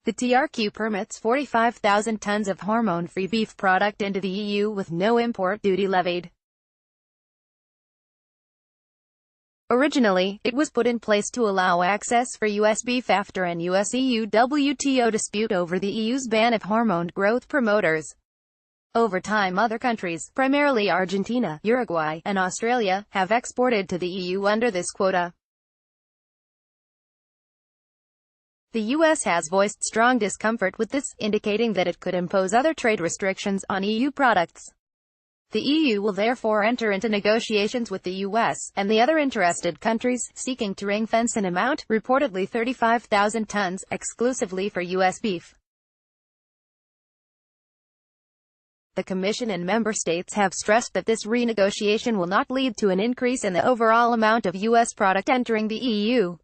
The TRQ permits 45,000 tons of hormone-free beef product into the EU with no import duty levied. Originally, it was put in place to allow access for US beef after an US-EU WTO dispute over the EU's ban of hormone growth promoters. Over time, other countries, primarily Argentina, Uruguay, and Australia, have exported to the EU under this quota. The US has voiced strong discomfort with this, indicating that it could impose other trade restrictions on EU products. The EU will therefore enter into negotiations with the US, and the other interested countries, seeking to ring-fence an amount, reportedly 35,000 tons, exclusively for US beef. The Commission and member states have stressed that this renegotiation will not lead to an increase in the overall amount of US product entering the EU.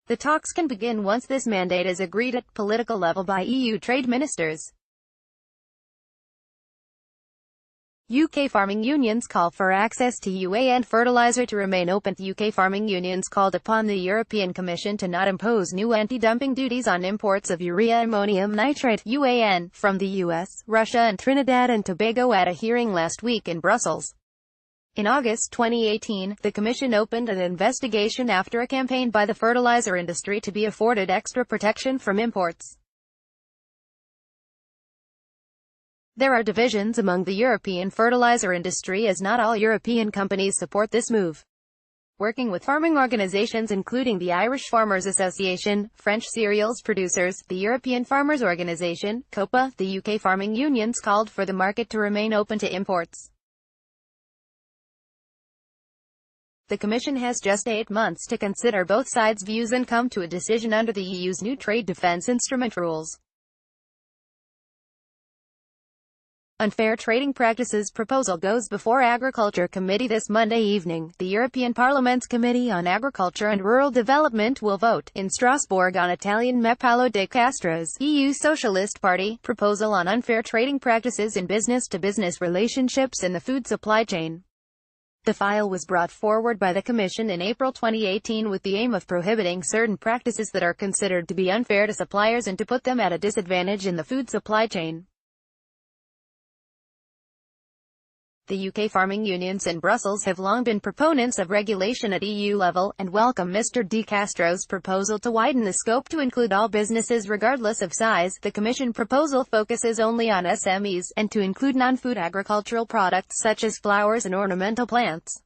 The talks can begin once this mandate is agreed at political level by EU trade ministers. UK farming unions call for access to UAN fertilizer to remain open. UK farming unions called upon the European Commission to not impose new anti-dumping duties on imports of urea ammonium nitrate (UAN) from the US, Russia and Trinidad and Tobago at a hearing last week in Brussels. In August 2018, the Commission opened an investigation after a campaign by the fertilizer industry to be afforded extra protection from imports. There are divisions among the European fertilizer industry as not all European companies support this move. Working with farming organisations including the Irish Farmers Association, French cereals producers, the European Farmers Organisation, COPA, the UK farming unions called for the market to remain open to imports. The Commission has just 8 months to consider both sides' views and come to a decision under the EU's new trade defence instrument rules. Unfair trading practices proposal goes before Agriculture Committee this Monday evening. The European Parliament's Committee on Agriculture and Rural Development will vote in Strasbourg on Italian MEP Paolo De Castro's EU Socialist Party proposal on unfair trading practices in business-to-business relationships in the food supply chain. The file was brought forward by the Commission in April 2018 with the aim of prohibiting certain practices that are considered to be unfair to suppliers and to put them at a disadvantage in the food supply chain. The UK farming unions in Brussels have long been proponents of regulation at EU level, and welcome Mr. De Castro's proposal to widen the scope to include all businesses regardless of size. The Commission proposal focuses only on SMEs, and to include non-food agricultural products such as flowers and ornamental plants.